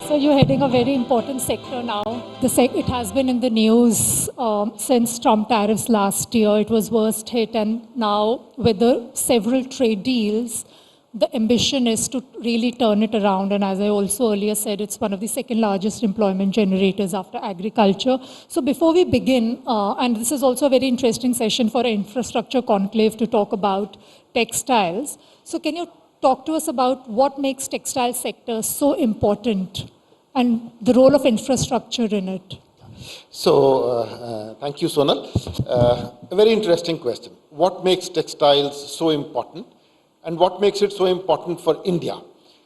So you're heading a very important sector now. It has been in the news since Trump tariffs last year. It was worst hit, and now with the several trade deals, the ambition is to really turn it around. And as I also earlier said, it's one of the second largest employment generators after agriculture. So before we begin, and this is also a very interesting session for infrastructure conclave to talk about textiles. So can you talk to us about what makes textile sector so important and the role of infrastructure in it? So, thank you, Sonal. A very interesting question. What makes textiles so important and what makes it so important for India?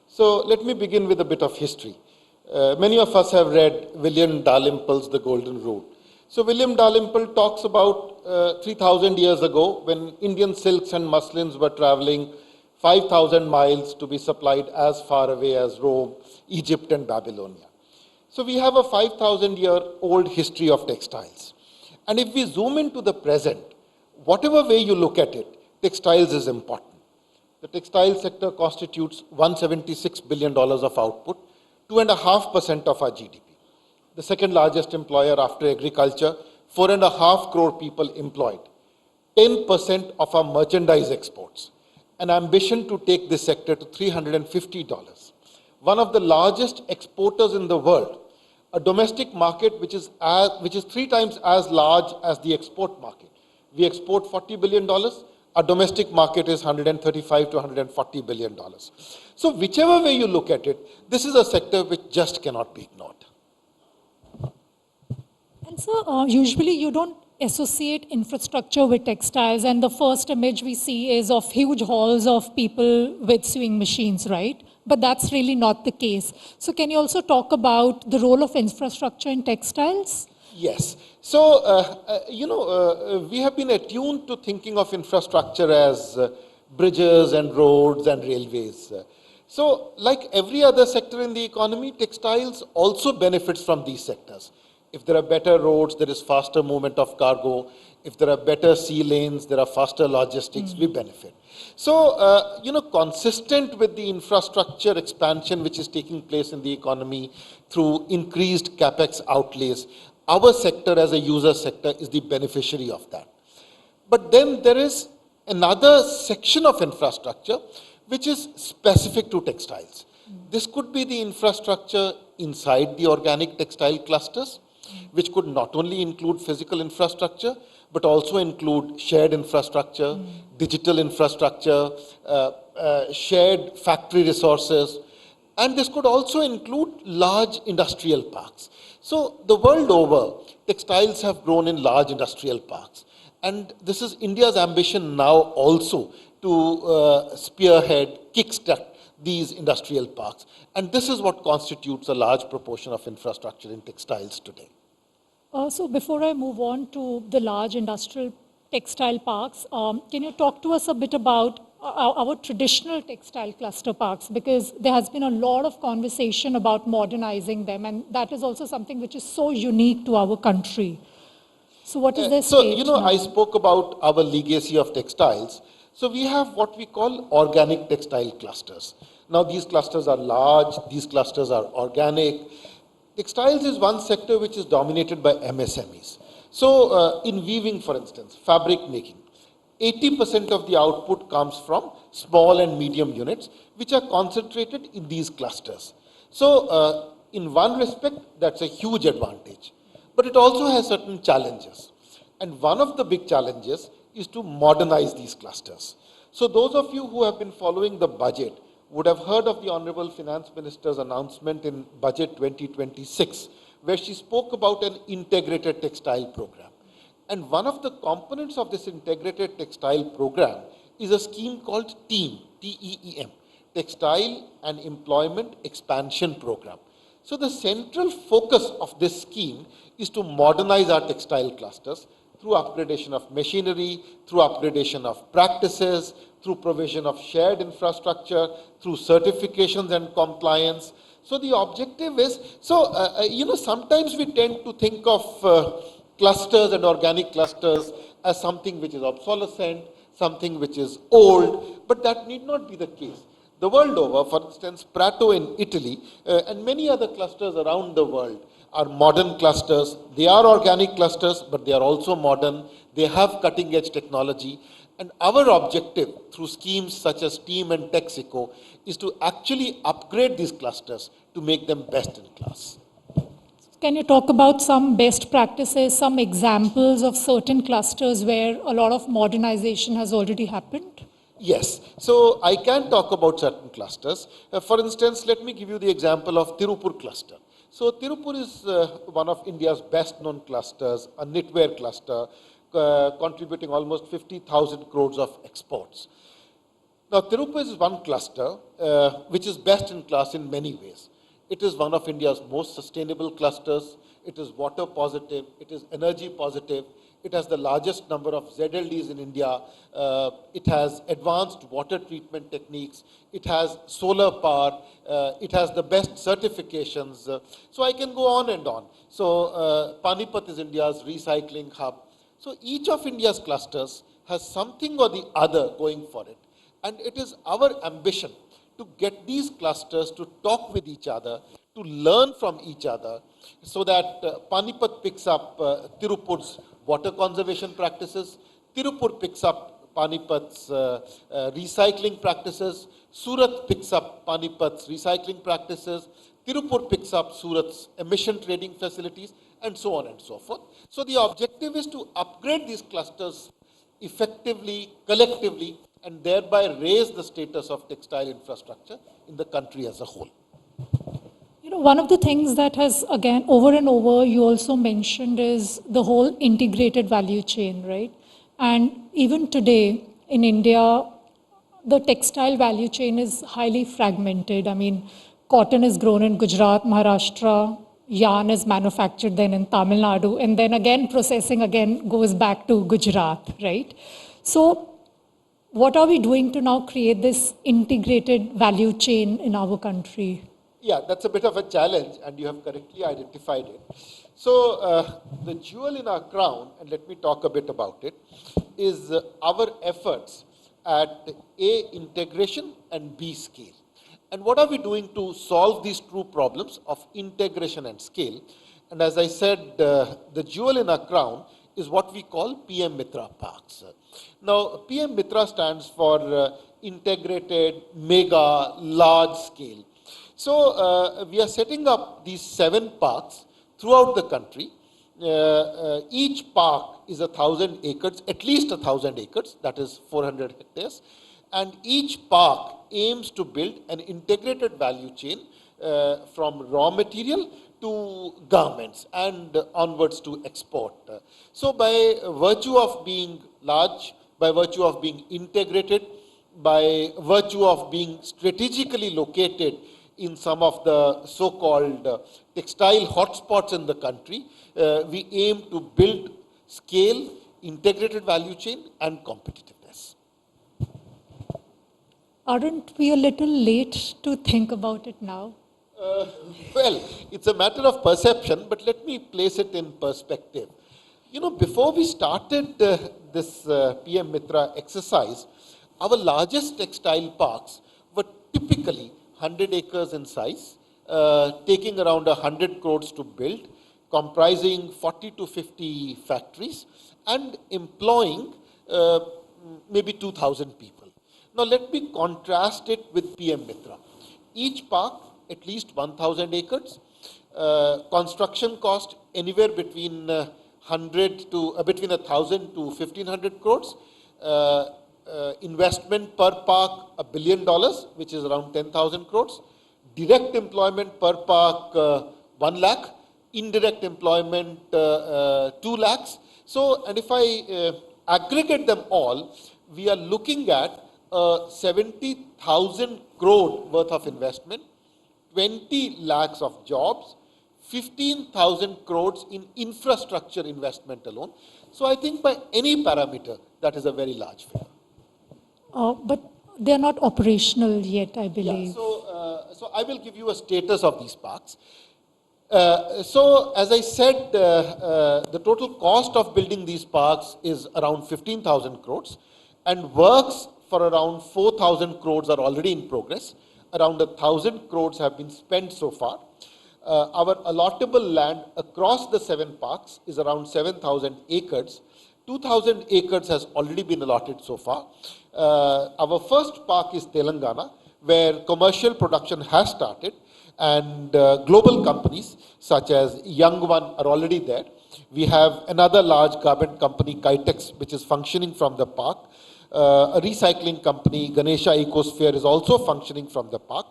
So, let me begin with a bit of history. Many of us have read William Dalrymple's The Golden Rule. So, William Dalrymple talks about 3,000 years ago when Indian silks and muslins were traveling 5,000 miles to be supplied as far away as Rome, Egypt, and Babylonia. So we have a 5,000-year-old history of textiles. And if we zoom into the present, whatever way you look at it, textiles is important. The textile sector constitutes $176 billion of output, 2.5% of our GDP. The second largest employer after agriculture, 4.5 crore people employed, 10% of our merchandise exports. An ambition to take this sector to $350. One of the largest exporters in the world, a domestic market which is 3 times as large as the export market. We export $40 billion. Our domestic market is $135 to $140 billion. So whichever way you look at it, this is a sector which just cannot be ignored. And so usually you don't associate infrastructure with textiles, and the first image we see is of huge halls of people with sewing machines, right? But that's really not the case. So can you also talk about the role of infrastructure in textiles? Yes. So, we have been attuned to thinking of infrastructure as bridges and roads and railways. So, like every other sector in the economy, textiles also benefits from these sectors. If there are better roads, there is faster movement of cargo. If there are better sea lanes, there are faster logistics, we benefit. So, consistent with the infrastructure expansion which is taking place in the economy through increased capex outlays, our sector as a user sector is the beneficiary of that. But then there is another section of infrastructure which is specific to textiles. This could be the infrastructure inside the organic textile clusters, which could not only include physical infrastructure, but also include shared infrastructure, digital infrastructure, shared factory resources, and this could also include large industrial parks. So the world over, textiles have grown in large industrial parks. And this is India's ambition now also to spearhead, kickstart these industrial parks. And this is what constitutes a large proportion of infrastructure in textiles today. So before I move on to the large industrial textile parks, can you talk to us a bit about our traditional textile cluster parks? Because there has been a lot of conversation about modernizing them, and that is also something which is so unique to our country. So what is their state now? I spoke about our legacy of textiles. So we have what we call organic textile clusters. Now these clusters are large, these clusters are organic. Textiles is one sector which is dominated by MSMEs. So in weaving, for instance, fabric making, 80% of the output comes from small and medium units, which are concentrated in these clusters. So in one respect, that's a huge advantage. But it also has certain challenges. And one of the big challenges is to modernize these clusters. So those of you who have been following the budget would have heard of the Honorable Finance Minister's announcement in Budget 2026, where she spoke about an integrated textile program. And one of the components of this integrated textile program is a scheme called TEAM, T-E-E-M, Textile and Employment Expansion Program. So the central focus of this scheme is to modernize our textile clusters through upgradation of machinery, through upgradation of practices, through provision of shared infrastructure, through certifications and compliance. So the objective is, sometimes we tend to think of clusters and organic clusters as something which is obsolescent, something which is old, but that need not be the case. The world over, for instance, Prato in Italy and many other clusters around the world are modern clusters. They are organic clusters, but they are also modern. They have cutting edge technology. And our objective through schemes such as TEAM and Texaco is to actually upgrade these clusters to make them best in class. Can you talk about some best practices, some examples of certain clusters where a lot of modernization has already happened? Yes, so I can talk about certain clusters. For instance, let me give you the example of Tirupur cluster. So Tirupur is one of India's best known clusters, a knitwear cluster, contributing almost 50,000 crores of exports. Now, Tirupur is one cluster which is best in class in many ways. It is one of India's most sustainable clusters. It is water positive. It is energy positive. It has the largest number of ZLDs in India. It has advanced water treatment techniques. It has solar power. It has the best certifications. So I can go on and on. So Panipat is India's recycling hub. So each of India's clusters has something or the other going for it. And it is our ambition to get these clusters to talk with each other, to learn from each other, so that Panipat picks up Tirupur's water conservation practices, Tirupur picks up Panipat's recycling practices, Surat picks up Panipat's recycling practices, Tirupur picks up Surat's emission trading facilities, and so on and so forth. So the objective is to upgrade these clusters effectively, collectively, and thereby raise the status of textile infrastructure in the country as a whole. You know, one of the things that has, again, over and over, you also mentioned is the whole integrated value chain, right? And even today in India, the textile value chain is highly fragmented. I mean, cotton is grown in Gujarat, Maharashtra, yarn is manufactured then in Tamil Nadu, and then again processing again goes back to Gujarat, right? So what are we doing to now create this integrated value chain in our country? Yeah, that's a bit of a challenge, and you have correctly identified it. So the jewel in our crown, and let me talk a bit about it, is our efforts at A, integration, and B, scale. And what are we doing to solve these two problems of integration and scale? And as I said, the jewel in our crown is what we call PM MITRA parks. Now, PM MITRA stands for integrated, mega, large scale. So we are setting up these 7 parks throughout the country. Each park is 1,000 acres, at least 1,000 acres, that is 400 hectares. And each park aims to build an integrated value chain from raw material to garments and onwards to export. So by virtue of being large, by virtue of being integrated, by virtue of being strategically located in some of the so-called textile hotspots in the country, we aim to build scale, integrated value chain, and competitiveness. Aren't we a little late to think about it now? Well, it's a matter of perception, but let me place it in perspective. You know, before we started this PM MITRA exercise, our largest textile parks were typically 100 acres in size, taking around 100 crores to build, comprising 40 to 50 factories, and employing maybe 2,000 people. Now, let me contrast it with PM MITRA. Each park, at least 1,000 acres, construction cost anywhere between 1,000 to 1,500 crores, investment per park $1 billion, which is around 10,000 crores, direct employment per park 1 lakh, indirect employment 2 lakhs. So, and if I aggregate them all, we are looking at 70,000 crore worth of investment, 20 lakhs of jobs, 15,000 crores in infrastructure investment alone. So I think by any parameter, that is a very large figure. But they're not operational yet, I believe. Yeah, so I will give you a status of these parks. So as I said, the total cost of building these parks is around 15,000 crores, and works for around 4,000 crores are already in progress. Around 1,000 crores have been spent so far. Our allotable land across the 7 parks is around 7,000 acres. 2,000 acres has already been allotted so far. Our first park is Telangana, where commercial production has started, and global companies such as Young One are already there. We have another large garment company, Kitex, which is functioning from the park. A recycling company, Ganesha Ecosphere, is also functioning from the park.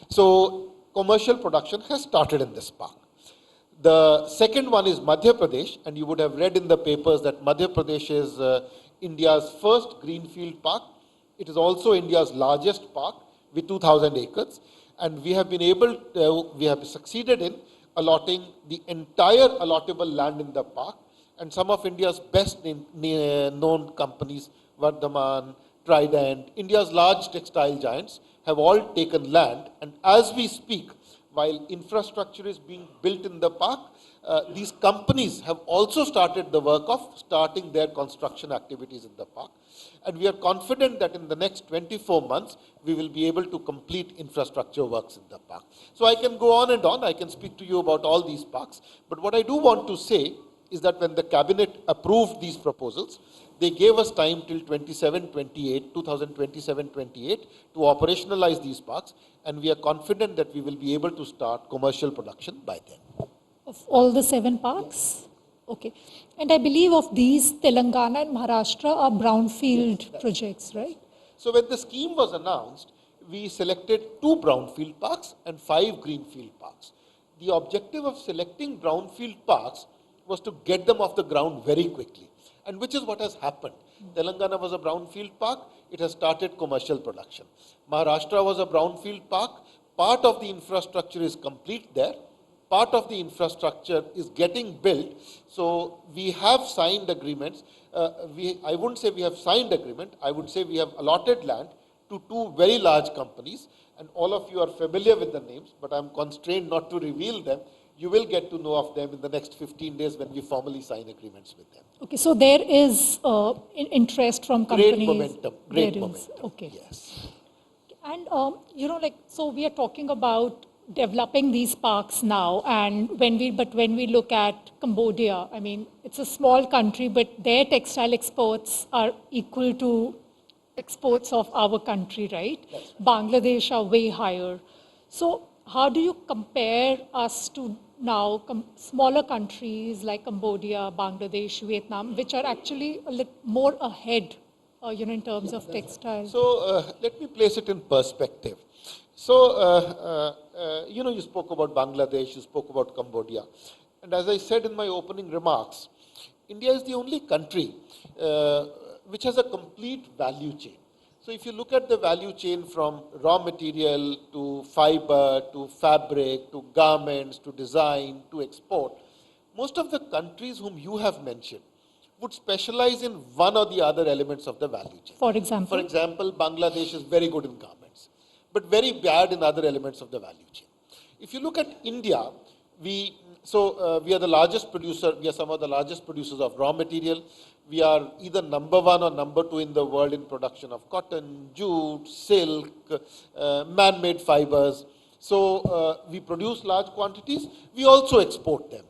So commercial production has started in this park. The second one is Madhya Pradesh, and you would have read in the papers that Madhya Pradesh is India's first greenfield park. It is also India's largest park with 2,000 acres, and we have succeeded in allotting the entire allotable land in the park, and some of India's best known companies, Vardhman, Trident, India's large textile giants, have all taken land, and as we speak, while infrastructure is being built in the park, these companies have also started the work of starting their construction activities in the park. And we are confident that in the next 24 months, we will be able to complete infrastructure works in the park. So I can go on and on. I can speak to you about all these parks. But what I do want to say is that when the cabinet approved these proposals, they gave us time till 2027-28 to operationalize these parks, and we are confident that we will be able to start commercial production by then. Of all the 7 parks? Okay. And I believe of these, Telangana and Maharashtra are brownfield projects, right? So when the scheme was announced, we selected 2 brownfield parks and 5 greenfield parks. The objective of selecting brownfield parks was to get them off the ground very quickly, and which is what has happened. Telangana was a brownfield park, it has started commercial production. Maharashtra was a brownfield park, part of the infrastructure is complete there, part of the infrastructure is getting built, so we have signed agreements. I wouldn't say we have signed agreement, I would say we have allotted land to 2 very large companies, and all of you are familiar with the names, but I'm constrained not to reveal them. You will get to know of them in the next 15 days when we formally sign agreements with them. Okay, so there is interest from companies. Great momentum. Okay. Yes. And, so we are talking about developing these parks now, and when we look at Cambodia, I mean, it's a small country, but their textile exports are equal to exports of our country, right? Yes. Bangladesh are way higher. So how do you compare us to now smaller countries like Cambodia, Bangladesh, Vietnam, which are actually a little more ahead, in terms of textiles? So let me place it in perspective. So, you spoke about Bangladesh, you spoke about Cambodia. And as I said in my opening remarks, India is the only country which has a complete value chain. So if you look at the value chain from raw material to fiber, to fabric, to garments, to design, to export, most of the countries whom you have mentioned would specialize in one or the other elements of the value chain. For example? For example, Bangladesh is very good in garments, but very bad in other elements of the value chain. If you look at India, we are the largest producer, we are some of the largest producers of raw material. We are either number 1 or number 2 in the world in production of cotton, jute, silk, man-made fibers. So we produce large quantities, we also export them.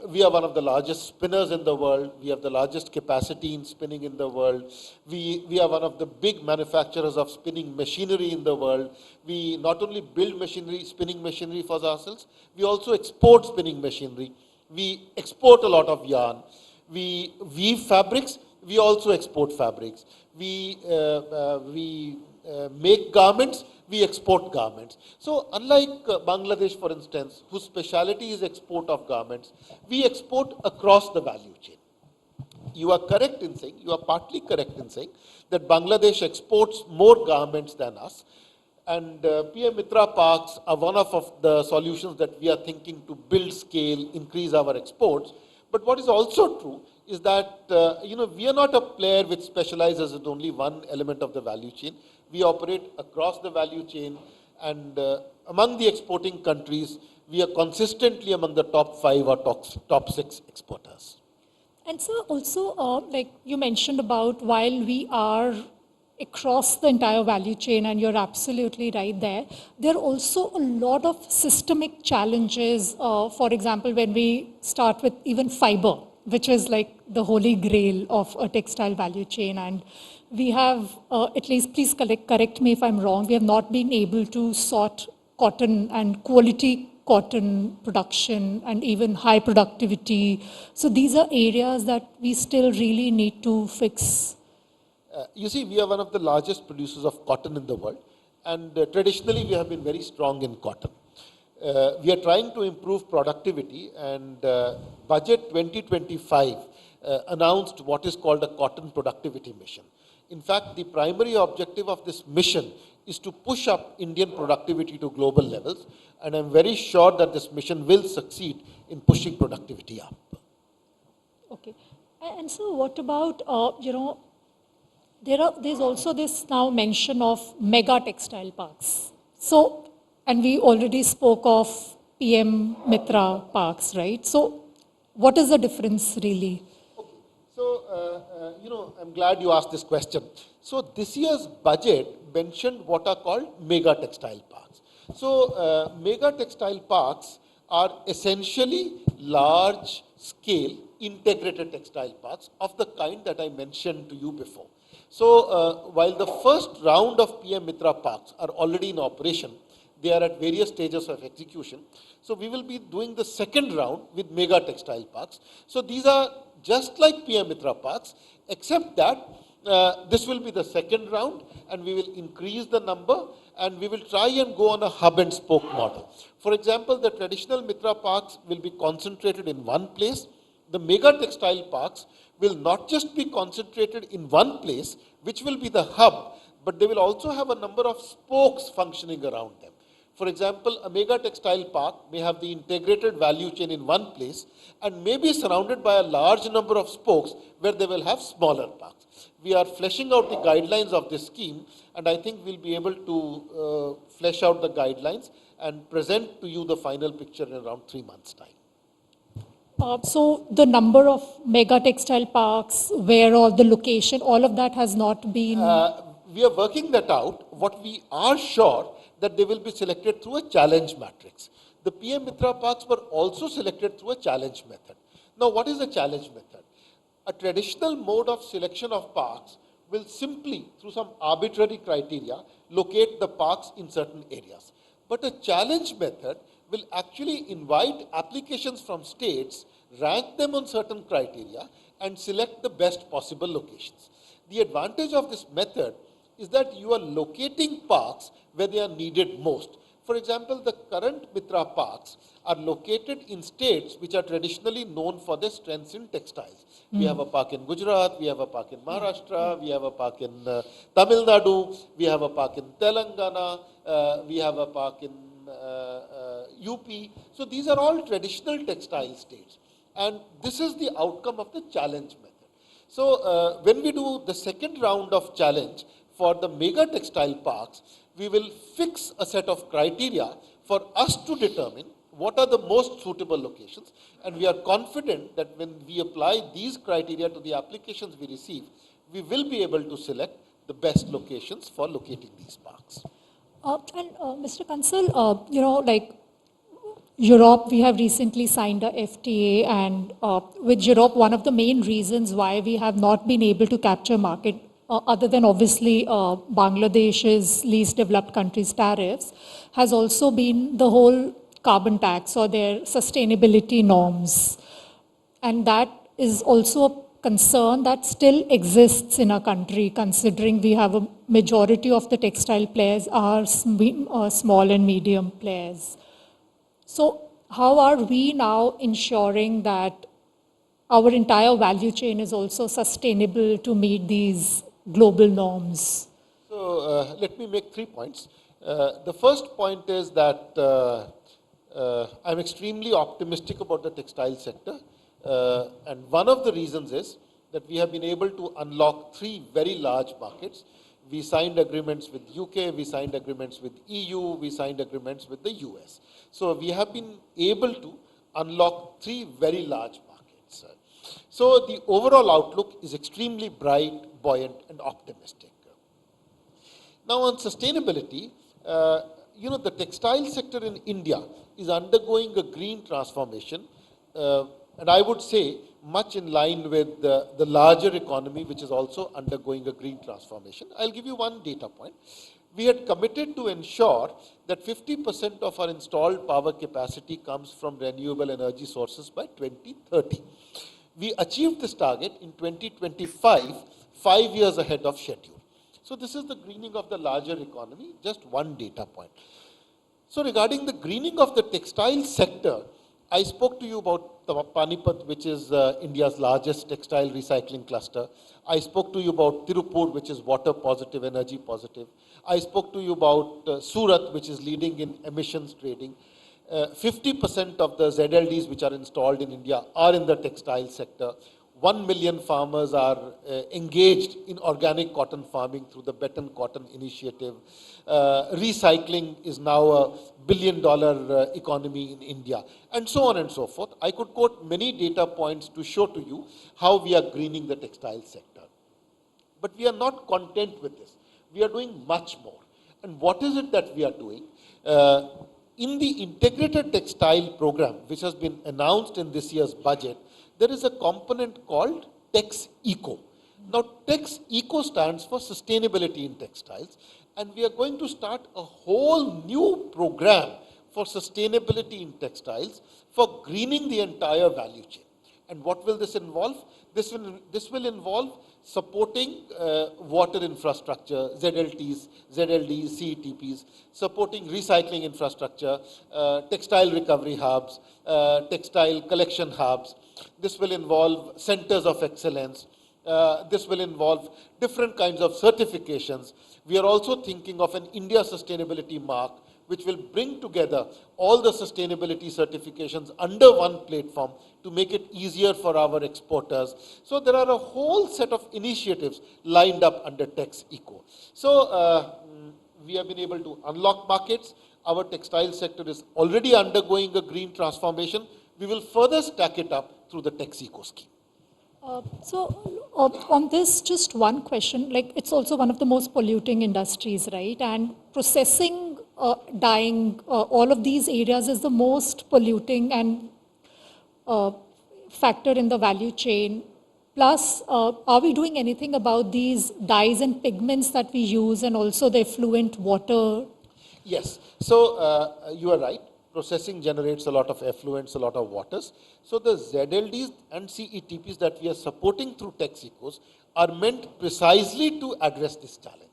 We are one of the largest spinners in the world. We have the largest capacity in spinning in the world. We are one of the big manufacturers of spinning machinery in the world. We not only build machinery, spinning machinery for ourselves, we also export spinning machinery. We export a lot of yarn. We weave fabrics, we also export fabrics. We make garments, we export garments. So unlike Bangladesh, for instance, whose specialty is export of garments, we export across the value chain. You are correct in saying, you are partly correct in saying that Bangladesh exports more garments than us. And PM MITRA parks are one of the solutions that we are thinking to build scale, increase our exports. But what is also true is that, we are not a player which specializes in only one element of the value chain. We operate across the value chain, and among the exporting countries, we are consistently among the top 5 or top 6 exporters. And so also, like you mentioned about, while we are across the entire value chain, and you're absolutely right there. There are also a lot of systemic challenges. For example, when we start with even fiber, which is like the holy grail of a textile value chain, and we have, at least please correct me if I'm wrong, we have not been able to sort cotton and quality cotton production and even high productivity. So these are areas that we still really need to fix. You see, we are one of the largest producers of cotton in the world, and traditionally we have been very strong in cotton. We are trying to improve productivity, and Budget 2025 announced what is called a cotton productivity mission. In fact, the primary objective of this mission is to push up Indian productivity to global levels, and I'm very sure that this mission will succeed in pushing productivity up. Okay. And so what about, there's also this now mention of mega textile parks. So, and we already spoke of PM MITRA parks, right? So what is the difference really? Okay. So, I'm glad you asked this question. So this year's budget mentioned what are called mega textile parks. So mega textile parks are essentially large scale integrated textile parks of the kind that I mentioned to you before. So while the first round of PM MITRA parks are already in operation, they are at various stages of execution. So we will be doing the second round with mega textile parks. So these are just like PM MITRA parks, except that this will be the second round, and we will increase the number, and we will try and go on a hub and spoke model. For example, the traditional MITRA parks will be concentrated in one place. The mega textile parks will not just be concentrated in one place, which will be the hub, but they will also have a number of spokes functioning around them. For example, a mega textile park may have the integrated value chain in one place and may be surrounded by a large number of spokes where they will have smaller parks. We are fleshing out the guidelines of this scheme, and I think we'll be able to flesh out the guidelines and present to you the final picture in around 3 months' time. So the number of mega textile parks, where all the location, all of that has not been... We are working that out. What we are sure that they will be selected through a challenge matrix. The PM MITRA parks were also selected through a challenge method. Now, what is a challenge method? A traditional mode of selection of parks will simply, through some arbitrary criteria, locate the parks in certain areas. But a challenge method will actually invite applications from states, rank them on certain criteria, and select the best possible locations. The advantage of this method is that you are locating parks where they are needed most. For example, the current MITRA parks are located in states which are traditionally known for their strengths in textiles. We have a park in Gujarat, we have a park in Maharashtra, we have a park in Tamil Nadu, we have a park in Telangana, we have a park in UP. So these are all traditional textile states. And this is the outcome of the challenge method. So when we do the second round of challenge for the mega textile parks, we will fix a set of criteria for us to determine what are the most suitable locations. And we are confident that when we apply these criteria to the applications we receive, we will be able to select the best locations for locating these parks. Mr. Kansal, like Europe, we have recently signed a FTA, and with Europe, one of the main reasons why we have not been able to capture market, other than obviously Bangladesh's least developed countries' tariffs, has also been the whole carbon tax or their sustainability norms. And that is also a concern that still exists in our country, considering we have a majority of the textile players are small and medium players. So how are we now ensuring that our entire value chain is also sustainable to meet these global norms? So let me make 3 points. The first point is that I'm extremely optimistic about the textile sector. And one of the reasons is that we have been able to unlock 3 very large markets. We signed agreements with UK, we signed agreements with EU, we signed agreements with the US. So we have been able to unlock 3 very large markets. So the overall outlook is extremely bright, buoyant, and optimistic. Now on sustainability, the textile sector in India is undergoing a green transformation, and I would say much in line with the larger economy, which is also undergoing a green transformation. I'll give you one data point. We had committed to ensure that 50% of our installed power capacity comes from renewable energy sources by 2030. We achieved this target in 2025, 5 years ahead of schedule. So this is the greening of the larger economy, just one data point. So regarding the greening of the textile sector, I spoke to you about Panipat, which is India's largest textile recycling cluster. I spoke to you about Tirupur, which is water positive, energy positive. I spoke to you about Surat, which is leading in emissions trading. 50% of the ZLDs which are installed in India are in the textile sector. 1 million farmers are engaged in organic cotton farming through the Betten Cotton Initiative. Recycling is now a billion-dollar economy in India, and so on and so forth. I could quote many data points to show to you how we are greening the textile sector. But we are not content with this. We are doing much more. And what is it that we are doing? In the integrated textile program, which has been announced in this year's budget, there is a component called TexEco. Now, TexEco stands for sustainability in textiles, and we are going to start a whole new program for sustainability in textiles for greening the entire value chain. And what will this involve? This will involve supporting water infrastructure, ZLDs, CETPs, supporting recycling infrastructure, textile recovery hubs, textile collection hubs. This will involve centers of excellence. This will involve different kinds of certifications. We are also thinking of an India Sustainability Mark, which will bring together all the sustainability certifications under one platform to make it easier for our exporters. So there are a whole set of initiatives lined up under TexEco. So we have been able to unlock markets. Our textile sector is already undergoing a green transformation. We will further stack it up through the TexEco scheme. On this, just one question, like it's also one of the most polluting industries, right? And processing, dyeing, all of these areas is the most polluting and factor in the value chain. Plus, are we doing anything about these dyes and pigments that we use and also the effluent water? Yes, so you are right. Processing generates a lot of effluents, a lot of waters. So the ZLDs and CETPs that we are supporting through TexEcos are meant precisely to address this challenge.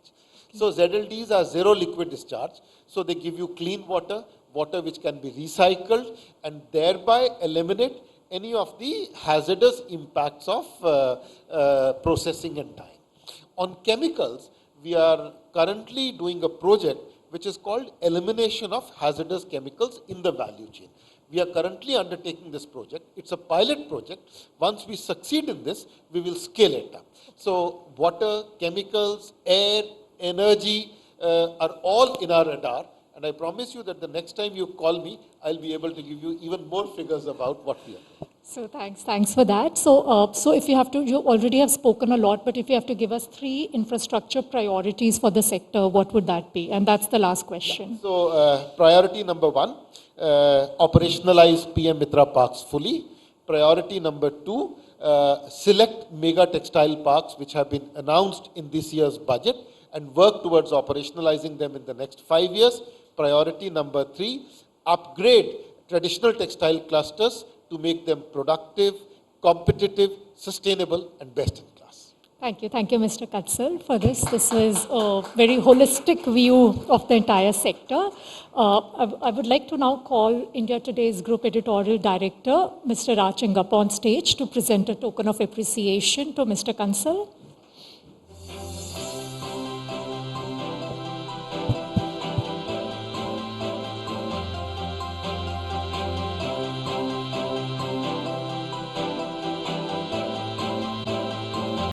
So ZLDs are zero liquid discharge. So they give you clean water, water which can be recycled and thereby eliminate any of the hazardous impacts of processing and dyeing. On chemicals, we are currently doing a project which is called elimination of hazardous chemicals in the value chain. We are currently undertaking this project. It's a pilot project. Once we succeed in this, we will scale it up. So water, chemicals, air, energy are all in our radar. And I promise you that the next time you call me, I'll be able to give you even more figures about what we are doing. So thanks for that. So if you have to, you already have spoken a lot, but if you have to give us 3 infrastructure priorities for the sector, what would that be? And that's the last question. Yeah. So priority number 1, operationalize PM MITRA parks fully. Priority number 2, select mega textile parks which have been announced in this year's budget and work towards operationalizing them in the next 5 years. Priority number 3, upgrade traditional textile clusters to make them productive, competitive, sustainable, and best in class. Thank you, Mr. Katsal, for this. This was a very holistic view of the entire sector. I would like to now call India Today's Group Editorial Director, Mr. Rachingappa, on stage to present a token of appreciation to Mr. Kansal.